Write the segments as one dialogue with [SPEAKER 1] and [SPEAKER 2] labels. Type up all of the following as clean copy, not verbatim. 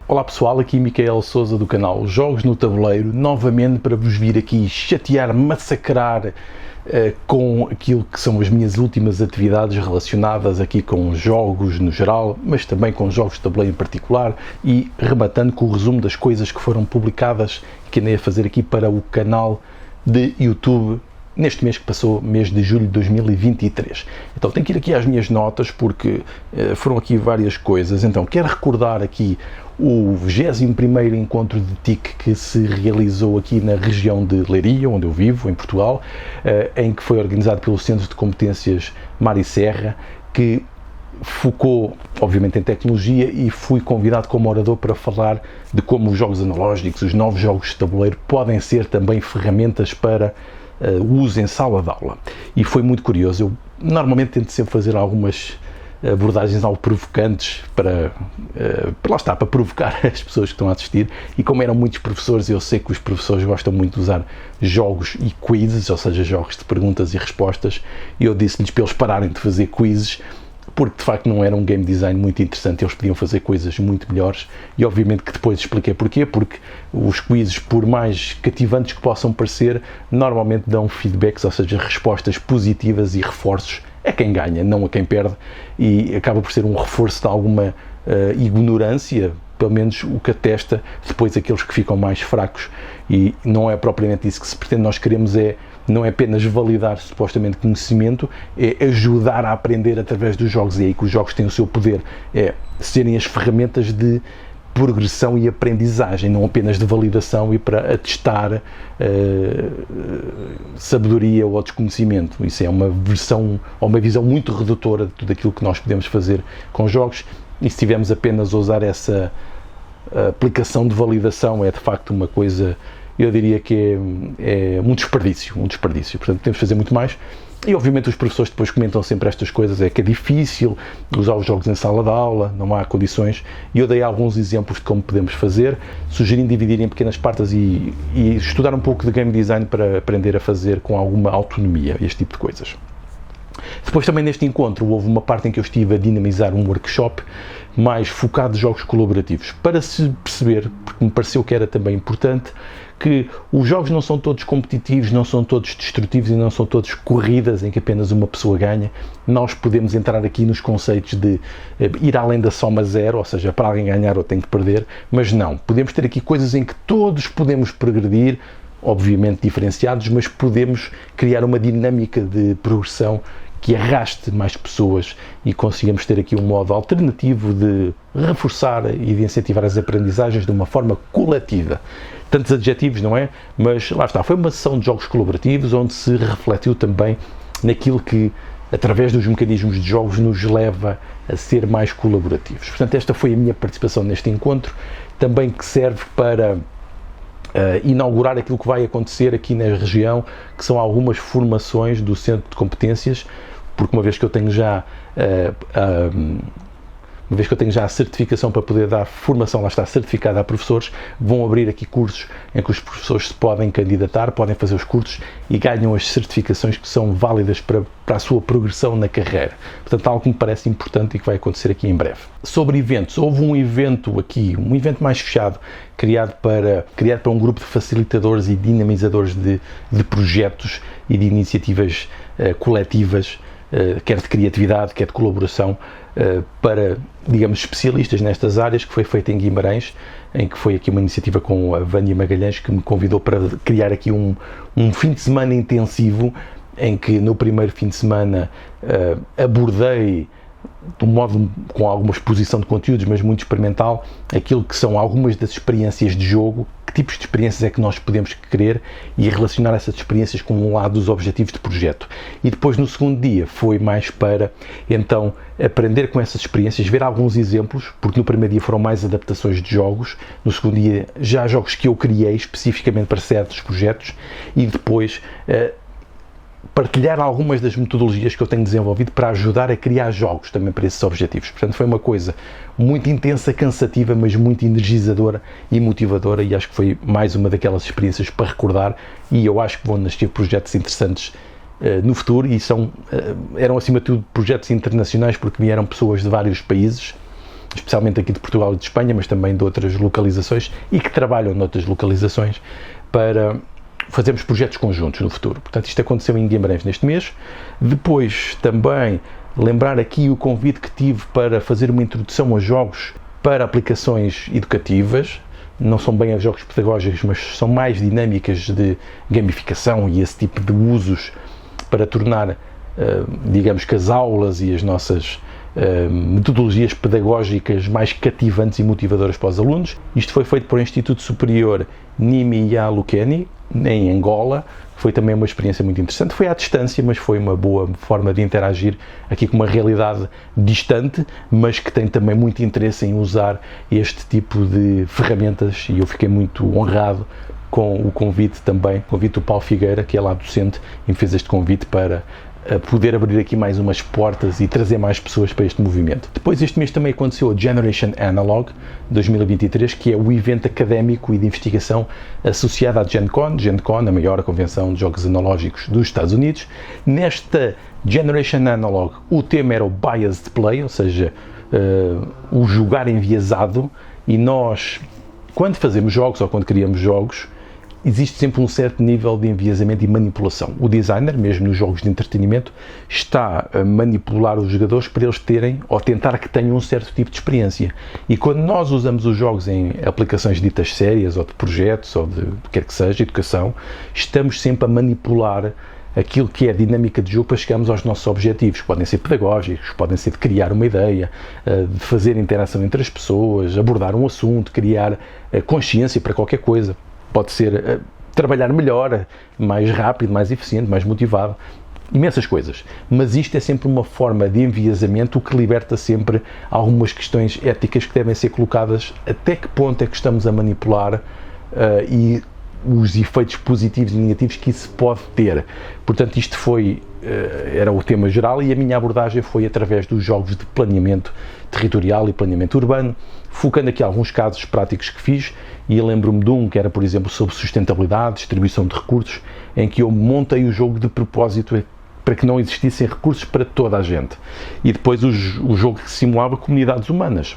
[SPEAKER 1] Olá pessoal, aqui Micael Souza do canal Jogos no Tabuleiro, novamente para vos vir aqui chatear, massacrar com aquilo que são as minhas últimas atividades relacionadas aqui com jogos no geral, mas também com jogos de tabuleiro em particular, e rematando com o resumo das coisas que foram publicadas e que andei a fazer aqui para o canal de YouTube neste mês que passou, mês de julho de 2023. Então tenho que ir aqui às minhas notas porque foram aqui várias coisas. Então quero recordar aqui o 21º encontro de TIC que se realizou aqui na região de Leiria, onde eu vivo, em Portugal, em que foi organizado pelo Centro de Competências Mar e Serra, que focou, obviamente, em tecnologia, e fui convidado como orador para falar de como os jogos analógicos, os novos jogos de tabuleiro, podem ser também ferramentas para uso em sala de aula. E foi muito curioso. Eu normalmente tento sempre fazer algumas abordagens algo provocantes para provocar as pessoas que estão a assistir, e como eram muitos professores, eu sei que os professores gostam muito de usar jogos e quizzes, ou seja, jogos de perguntas e respostas, e eu disse-lhes para eles pararem de fazer quizzes, porque de facto não era um game design muito interessante, eles podiam fazer coisas muito melhores, e obviamente que depois expliquei porquê, porque os quizzes, por mais cativantes que possam parecer, normalmente dão feedbacks, ou seja, respostas positivas e reforços a quem ganha, não a quem perde, e acaba por ser um reforço de alguma ignorância, pelo menos o que atesta depois aqueles que ficam mais fracos, e não é propriamente isso que se pretende. Nós queremos não é apenas validar supostamente conhecimento, é ajudar a aprender através dos jogos, e é aí que os jogos têm o seu poder, é serem as ferramentas de progressão e aprendizagem, não apenas de validação e para atestar sabedoria ou desconhecimento. Isso é uma versão ou uma visão muito redutora de tudo aquilo que nós podemos fazer com jogos, e se tivermos apenas a usar essa aplicação de validação, é de facto uma coisa, eu diria que é um desperdício, portanto temos de fazer muito mais. E obviamente os professores depois comentam sempre estas coisas, é que é difícil usar os jogos em sala de aula, não há condições, e eu dei alguns exemplos de como podemos fazer, sugerindo dividir em pequenas partes e estudar um pouco de game design para aprender a fazer com alguma autonomia este tipo de coisas. Depois também neste encontro houve uma parte em que eu estive a dinamizar um workshop mais focado em jogos colaborativos, para se perceber, porque me pareceu que era também importante, que os jogos não são todos competitivos, não são todos destrutivos e não são todos corridas em que apenas uma pessoa ganha. Nós podemos entrar aqui nos conceitos de ir além da soma zero, ou seja, para alguém ganhar ou tem que perder, mas não. Podemos ter aqui coisas em que todos podemos progredir, obviamente diferenciados, mas podemos criar uma dinâmica de progressão que arraste mais pessoas e consigamos ter aqui um modo alternativo de reforçar e de incentivar as aprendizagens de uma forma coletiva. Tantos adjetivos, não é? Mas lá está, foi uma sessão de jogos colaborativos onde se refletiu também naquilo que, através dos mecanismos de jogos, nos leva a ser mais colaborativos. Portanto, esta foi a minha participação neste encontro, também que serve para inaugurar aquilo que vai acontecer aqui na região, que são algumas formações do Centro de Competências, porque uma vez que eu tenho já a certificação para poder dar formação, lá está, certificada a professores, vão abrir aqui cursos em que os professores se podem candidatar, podem fazer os cursos e ganham as certificações que são válidas para a sua progressão na carreira. Portanto, algo que me parece importante e que vai acontecer aqui em breve. Sobre eventos, houve um evento aqui, um evento mais fechado, criado para um grupo de facilitadores e dinamizadores de projetos e de iniciativas coletivas, quer de criatividade, quer de colaboração, para, digamos, especialistas nestas áreas, que foi feito em Guimarães, em que foi aqui uma iniciativa com a Vânia Magalhães, que me convidou para criar aqui um fim de semana intensivo, em que no primeiro fim de semana abordei, de um modo com alguma exposição de conteúdos, mas muito experimental, aquilo que são algumas das experiências de jogo, que tipos de experiências é que nós podemos querer, e relacionar essas experiências com um lado dos objetivos de projeto. E depois no segundo dia foi mais para, então, aprender com essas experiências, ver alguns exemplos, porque no primeiro dia foram mais adaptações de jogos, no segundo dia já jogos que eu criei especificamente para certos projetos, e depois partilhar algumas das metodologias que eu tenho desenvolvido para ajudar a criar jogos também para esses objetivos. Portanto, foi uma coisa muito intensa, cansativa, mas muito energizadora e motivadora, e acho que foi mais uma daquelas experiências para recordar, e eu acho que vão nascer projetos interessantes no futuro, e eram acima de tudo projetos internacionais, porque vieram pessoas de vários países, especialmente aqui de Portugal e de Espanha, mas também de outras localizações e que trabalham noutras localizações para fazermos projetos conjuntos no futuro. Portanto, isto aconteceu em Guimarães neste mês. Depois também lembrar aqui o convite que tive para fazer uma introdução a jogos para aplicações educativas. Não são bem jogos pedagógicos, mas são mais dinâmicas de gamificação e esse tipo de usos para tornar, digamos que as aulas e as nossas metodologias pedagógicas mais cativantes e motivadoras para os alunos. Isto foi feito por um Instituto Superior Nimi Yalukeni, em Angola. Foi também uma experiência muito interessante. Foi à distância, mas foi uma boa forma de interagir aqui com uma realidade distante, mas que tem também muito interesse em usar este tipo de ferramentas, e eu fiquei muito honrado com o convite também, o convite do Paulo Figueira, que é lá docente, e me fez este convite para poder abrir aqui mais umas portas e trazer mais pessoas para este movimento. Depois, este mês também aconteceu a Generation Analog 2023, que é o evento académico e de investigação associado à Gen Con, a maior convenção de jogos analógicos dos Estados Unidos. Nesta Generation Analog, o tema era o Biased Play, ou seja, o jogar enviesado, e nós, quando fazemos jogos ou quando criamos jogos, existe sempre um certo nível de enviesamento e manipulação. O designer, mesmo nos jogos de entretenimento, está a manipular os jogadores para eles terem, ou tentar que tenham um certo tipo de experiência. E quando nós usamos os jogos em aplicações ditas sérias, ou de projetos, ou de o que quer que seja, educação, estamos sempre a manipular aquilo que é a dinâmica de jogo para chegarmos aos nossos objetivos. Podem ser pedagógicos, podem ser de criar uma ideia, de fazer interação entre as pessoas, abordar um assunto, criar consciência para qualquer coisa. Pode ser trabalhar melhor, mais rápido, mais eficiente, mais motivado, imensas coisas. Mas isto é sempre uma forma de enviesamento, o que liberta sempre algumas questões éticas que devem ser colocadas. Até que ponto é que estamos a manipular e os efeitos positivos e negativos que isso pode ter. Portanto, isto era o tema geral, e a minha abordagem foi através dos jogos de planeamento territorial e planeamento urbano, focando aqui alguns casos práticos que fiz, e lembro-me de um que era, por exemplo, sobre sustentabilidade, distribuição de recursos, em que eu montei o jogo de propósito para que não existissem recursos para toda a gente. E depois o jogo que simulava comunidades humanas.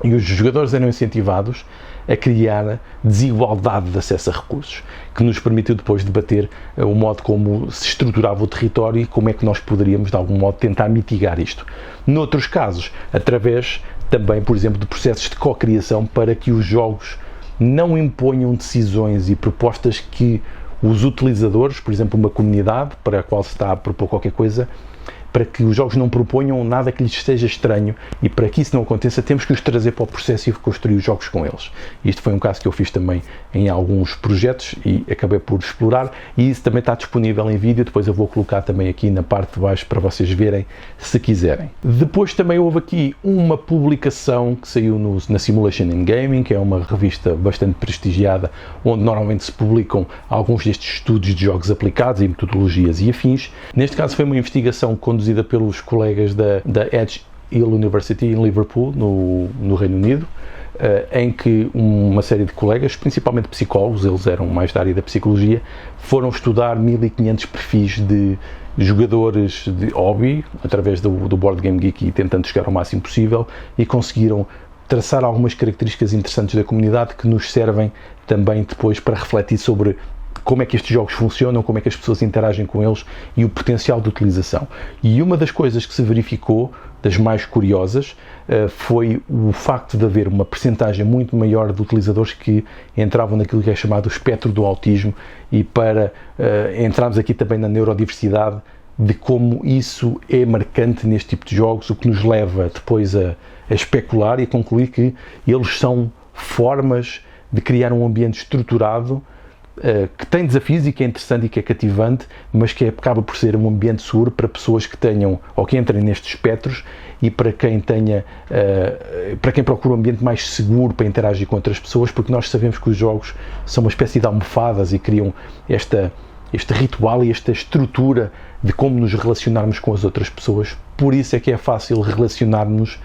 [SPEAKER 1] E os jogadores eram incentivados a criar desigualdade de acesso a recursos, que nos permitiu depois debater o modo como se estruturava o território e como é que nós poderíamos, de algum modo, tentar mitigar isto. Noutros casos, através também, por exemplo, de processos de co-criação, para que os jogos não imponham decisões e propostas que os utilizadores, por exemplo, uma comunidade para a qual se está a propor qualquer coisa, para que os jogos não proponham nada que lhes seja estranho, e para que isso não aconteça temos que os trazer para o processo e construir os jogos com eles. Isto foi um caso que eu fiz também em alguns projetos e acabei por explorar, e isso também está disponível em vídeo, depois eu vou colocar também aqui na parte de baixo para vocês verem se quiserem. Depois também houve aqui uma publicação que saiu na Simulation in Gaming, que é uma revista bastante prestigiada, onde normalmente se publicam alguns destes estudos de jogos aplicados e metodologias e afins. Neste caso foi uma investigação conduzida pelos colegas da Edge Hill University em Liverpool, no Reino Unido, em que uma série de colegas, principalmente psicólogos, eles eram mais da área da psicologia, foram estudar 1500 perfis de jogadores de hobby, através do Board Game Geek, e tentando chegar ao máximo possível, e conseguiram traçar algumas características interessantes da comunidade que nos servem também depois para refletir sobre como é que estes jogos funcionam, como é que as pessoas interagem com eles e o potencial de utilização. E uma das coisas que se verificou, das mais curiosas, foi o facto de haver uma percentagem muito maior de utilizadores que entravam naquilo que é chamado o espectro do autismo, e para entrarmos aqui também na neurodiversidade, de como isso é marcante neste tipo de jogos, o que nos leva depois a especular e a concluir que eles são formas de criar um ambiente estruturado que tem desafios e que é interessante e que é cativante, mas que acaba por ser um ambiente seguro para pessoas que tenham, ou que entrem nestes espectros, e para quem tenha, para quem procura um ambiente mais seguro para interagir com outras pessoas, porque nós sabemos que os jogos são uma espécie de almofadas e criam este ritual e esta estrutura de como nos relacionarmos com as outras pessoas. Por isso é que é fácil relacionar-nos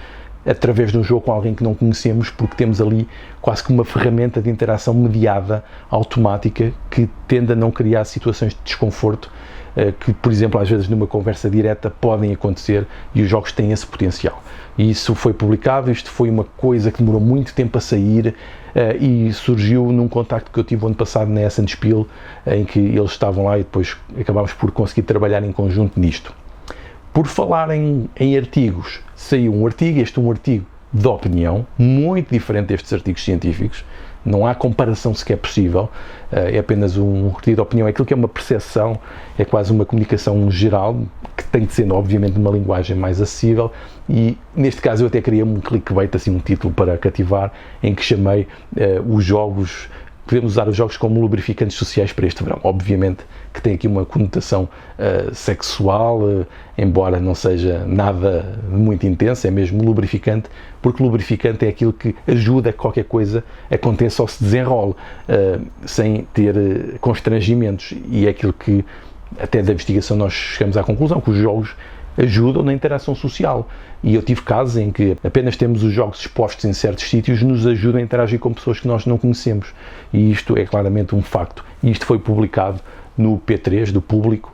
[SPEAKER 1] através de um jogo com alguém que não conhecemos, porque temos ali quase que uma ferramenta de interação mediada, automática, que tende a não criar situações de desconforto que, por exemplo, às vezes numa conversa direta podem acontecer e os jogos têm esse potencial. E isso foi publicado, isto foi uma coisa que demorou muito tempo a sair e surgiu num contacto que eu tive ano passado na Essen Spiel, em que eles estavam lá e depois acabámos por conseguir trabalhar em conjunto nisto. Por falar em artigos, saiu um artigo, um artigo de opinião, muito diferente destes artigos científicos, não há comparação sequer possível, é apenas um artigo de opinião, é aquilo que é uma percepção, é quase uma comunicação geral, que tem de ser, obviamente, numa linguagem mais acessível, e neste caso eu até queria um clickbait, assim, um título para cativar, em que chamei os jogos, podemos usar os jogos como lubrificantes sociais para este verão. Obviamente que tem aqui uma conotação sexual, embora não seja nada muito intensa, é mesmo lubrificante, porque lubrificante é aquilo que ajuda a que qualquer coisa aconteça ou se desenrole, sem ter constrangimentos, e é aquilo que até da investigação nós chegamos à conclusão, que os jogos ajudam na interação social, e eu tive casos em que apenas temos os jogos expostos em certos sítios nos ajudam a interagir com pessoas que nós não conhecemos, e isto é claramente um facto, e isto foi publicado no P3 do Público,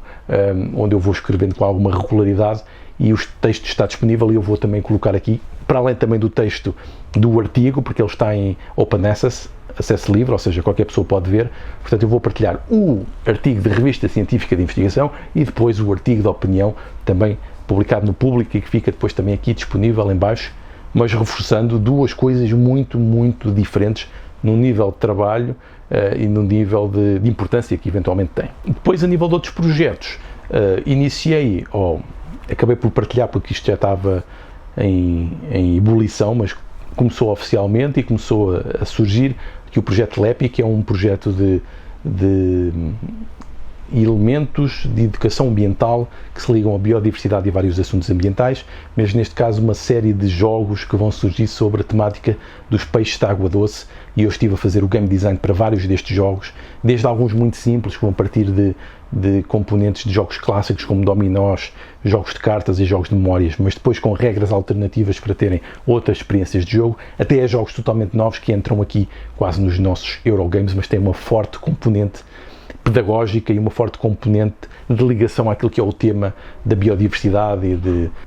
[SPEAKER 1] onde eu vou escrevendo com alguma regularidade, e o texto está disponível e eu vou também colocar aqui, para além também do texto do artigo, porque ele está em Open Access, acesso livre, ou seja, qualquer pessoa pode ver. Portanto, eu vou partilhar o artigo de revista científica de investigação e depois o artigo de opinião, também publicado no Público e que fica depois também aqui disponível em baixo, mas reforçando duas coisas muito, muito diferentes no nível de trabalho e no nível de importância que eventualmente tem. Depois, a nível de outros projetos, iniciei, acabei por partilhar porque isto já estava em ebulição, mas começou oficialmente e começou a surgir aqui o projeto LEPI, que é um projeto de elementos de educação ambiental que se ligam à biodiversidade e vários assuntos ambientais, mas neste caso uma série de jogos que vão surgir sobre a temática dos peixes de água doce, e eu estive a fazer o game design para vários destes jogos, desde alguns muito simples, que vão partir de componentes de jogos clássicos como dominós, jogos de cartas e jogos de memórias, mas depois com regras alternativas para terem outras experiências de jogo, até a jogos totalmente novos que entram aqui quase nos nossos Eurogames, mas têm uma forte componente pedagógica e uma forte componente de ligação àquilo que é o tema da biodiversidade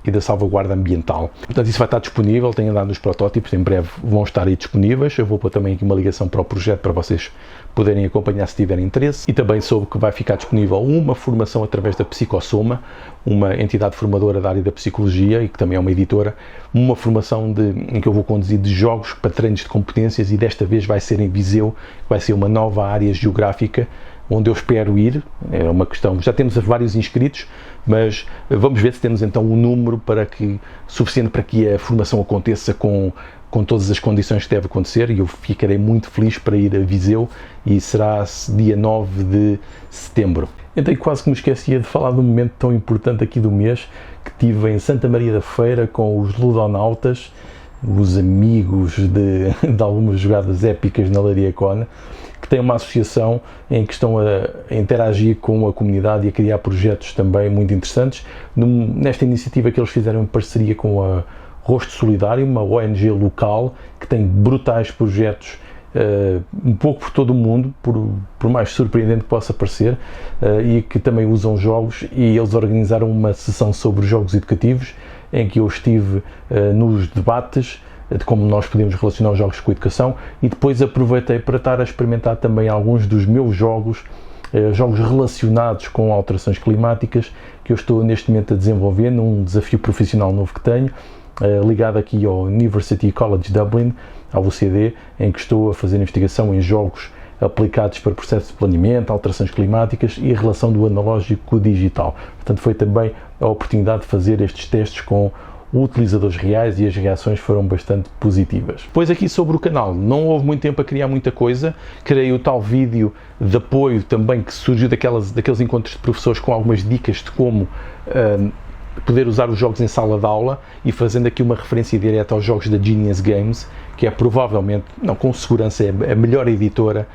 [SPEAKER 1] e da salvaguarda ambiental. Portanto, isso vai estar disponível, tenho andado nos protótipos, em breve vão estar aí disponíveis. Eu vou pôr também aqui uma ligação para o projeto para vocês poderem acompanhar se tiverem interesse, e também soube que vai ficar disponível uma formação através da Psicossoma, uma entidade formadora da área da psicologia e que também é uma editora, uma formação em que eu vou conduzir de jogos para treinos de competências, e desta vez vai ser em Viseu, vai ser uma nova área geográfica onde eu espero ir. É uma questão, já temos vários inscritos, mas vamos ver se temos então um número suficiente para que a formação aconteça com todas as condições que deve acontecer, e eu ficarei muito feliz para ir a Viseu, e será dia 9 de setembro. Então, quase que me esquecia de falar de um momento tão importante aqui do mês, que tive em Santa Maria da Feira com os ludonautas, os amigos de algumas jogadas épicas na Lariacona, que tem uma associação em que estão a interagir com a comunidade e a criar projetos também muito interessantes. Nesta iniciativa que eles fizeram em parceria com a Rosto Solidário, uma ONG local que tem brutais projetos um pouco por todo o mundo, por mais surpreendente que possa parecer, e que também usam jogos, e eles organizaram uma sessão sobre jogos educativos, em que eu estive nos debates de como nós podemos relacionar os jogos com a educação, e depois aproveitei para estar a experimentar também alguns dos meus jogos relacionados com alterações climáticas, que eu estou neste momento a desenvolver num desafio profissional novo que tenho, ligado aqui ao University College Dublin, ao UCD, em que estou a fazer investigação em jogos aplicados para processos de planeamento, alterações climáticas e a relação do analógico com o digital. Portanto, foi também a oportunidade de fazer estes testes com utilizadores reais, e as reações foram bastante positivas. Depois, aqui sobre o canal, não houve muito tempo a criar muita coisa. Criei o tal vídeo de apoio também que surgiu daqueles encontros de professores, com algumas dicas de como poder usar os jogos em sala de aula, e fazendo aqui uma referência direta aos jogos da Genius Games, que é provavelmente, não com segurança, é a melhor editora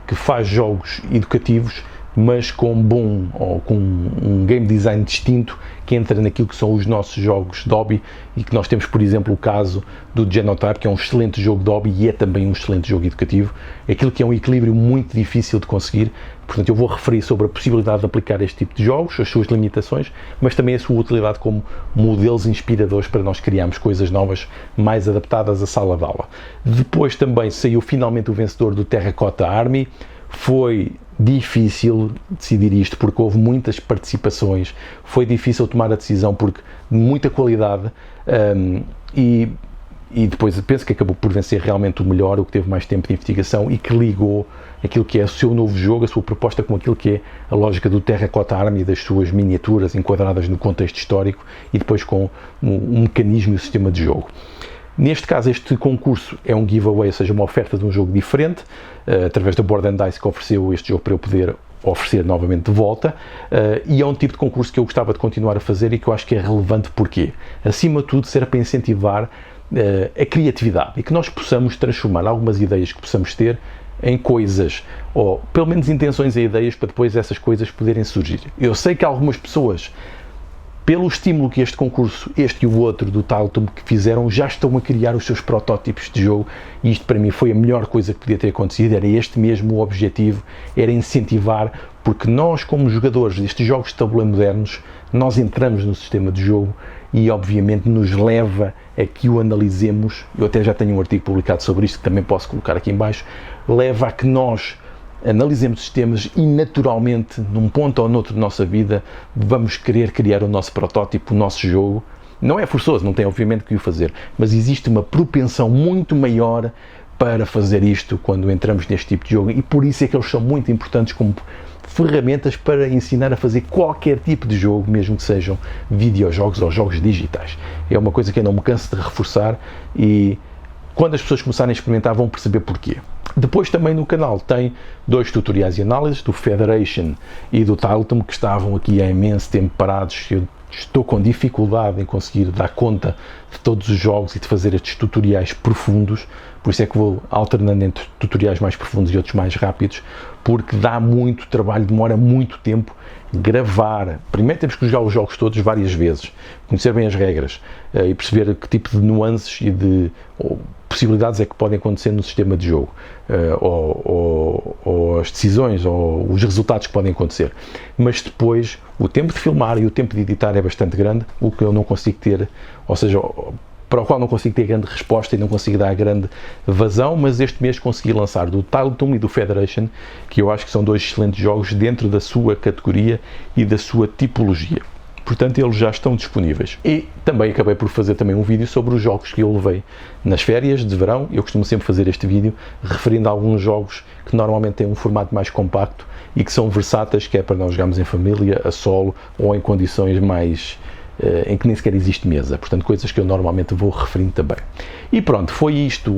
[SPEAKER 1] que faz jogos educativos mas com um game design distinto que entra naquilo que são os nossos jogos de hobby, e que nós temos, por exemplo, o caso do Genotype, que é um excelente jogo de hobby e é também um excelente jogo educativo, aquilo que é um equilíbrio muito difícil de conseguir. Portanto, eu vou referir sobre a possibilidade de aplicar este tipo de jogos, as suas limitações, mas também a sua utilidade como modelos inspiradores para nós criarmos coisas novas, mais adaptadas à sala de aula. Depois também saiu finalmente o vencedor do Terracotta Army. Foi difícil decidir isto porque houve muitas participações, foi difícil tomar a decisão porque de muita qualidade, e depois penso que acabou por vencer realmente o melhor, o que teve mais tempo de investigação e que ligou aquilo que é o seu novo jogo, a sua proposta, com aquilo que é a lógica do Terracotta Army, das suas miniaturas enquadradas no contexto histórico e depois com um mecanismo e o sistema de jogo. Neste caso, este concurso é um giveaway, ou seja, uma oferta de um jogo diferente, através da Board & Dice, que ofereceu este jogo para eu poder oferecer novamente de volta, e é um tipo de concurso que eu gostava de continuar a fazer e que eu acho que é relevante. Porquê? Acima de tudo, será para incentivar a criatividade e que nós possamos transformar algumas ideias que possamos ter em coisas, ou pelo menos intenções e ideias, para depois essas coisas poderem surgir. Eu sei que algumas pessoas, pelo estímulo que este concurso, este e o outro do Tiletomb que fizeram, já estão a criar os seus protótipos de jogo, e isto para mim foi a melhor coisa que podia ter acontecido. Era este mesmo o objetivo, era incentivar, porque nós, como jogadores destes jogos de tabuleiro modernos, nós entramos no sistema de jogo e obviamente nos leva a que o analisemos. Eu até já tenho um artigo publicado sobre isto que também posso colocar aqui em baixo. Leva a que nós analisemos sistemas e naturalmente, num ponto ou noutro da nossa vida, vamos querer criar o nosso protótipo, o nosso jogo. Não é forçoso, não tem obviamente que o fazer, mas existe uma propensão muito maior para fazer isto quando entramos neste tipo de jogo, e por isso é que eles são muito importantes como ferramentas para ensinar a fazer qualquer tipo de jogo, mesmo que sejam videojogos ou jogos digitais. É uma coisa que eu não me canso de reforçar, e quando as pessoas começarem a experimentar vão perceber porquê. Depois também no canal tem 2 tutoriais e análises, do Federation e do Tiletomb, que estavam aqui há imenso tempo parados. Eu estou com dificuldade em conseguir dar conta de todos os jogos e de fazer estes tutoriais profundos, por isso é que vou alternando entre tutoriais mais profundos e outros mais rápidos, porque dá muito trabalho, demora muito tempo gravar. Primeiro temos que jogar os jogos todos várias vezes, conhecer bem as regras e perceber que tipo de nuances e de possibilidades é que podem acontecer no sistema de jogo, ou as decisões, ou os resultados que podem acontecer. Mas depois o tempo de filmar e o tempo de editar é bastante grande, o que eu não consigo ter, ou seja, para o qual não consigo ter grande resposta e não consigo dar grande vazão, mas este mês consegui lançar do Tiletomb e do Federation, que eu acho que são 2 excelentes jogos dentro da sua categoria e da sua tipologia. Portanto, eles já estão disponíveis. E também acabei por fazer também um vídeo sobre os jogos que eu levei nas férias de verão. Eu costumo sempre fazer este vídeo referindo a alguns jogos que normalmente têm um formato mais compacto e que são versáteis, que é para nós jogarmos em família, a solo ou em condições mais em que nem sequer existe mesa. Portanto, coisas que eu normalmente vou referindo também. E pronto, foi isto.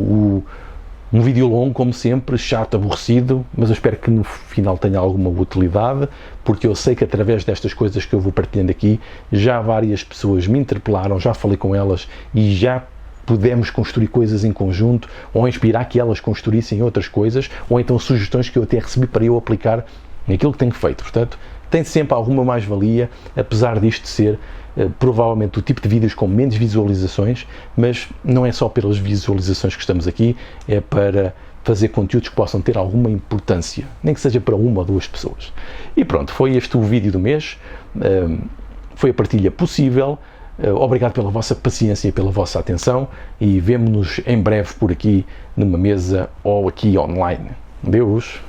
[SPEAKER 1] Um vídeo longo, como sempre, chato, aborrecido, mas eu espero que no final tenha alguma utilidade, porque eu sei que através destas coisas que eu vou partilhando aqui, já várias pessoas me interpelaram, já falei com elas e já pudemos construir coisas em conjunto, ou inspirar que elas construíssem outras coisas, ou então sugestões que eu até recebi para eu aplicar naquilo que tenho feito. Portanto, tem sempre alguma mais-valia, apesar disto ser provavelmente o tipo de vídeos com menos visualizações, mas não é só pelas visualizações que estamos aqui, é para fazer conteúdos que possam ter alguma importância, nem que seja para 1 ou 2 pessoas. E pronto, foi este o vídeo do mês, foi a partilha possível. Obrigado pela vossa paciência e pela vossa atenção, e vemo-nos em breve por aqui numa mesa ou aqui online. Deus!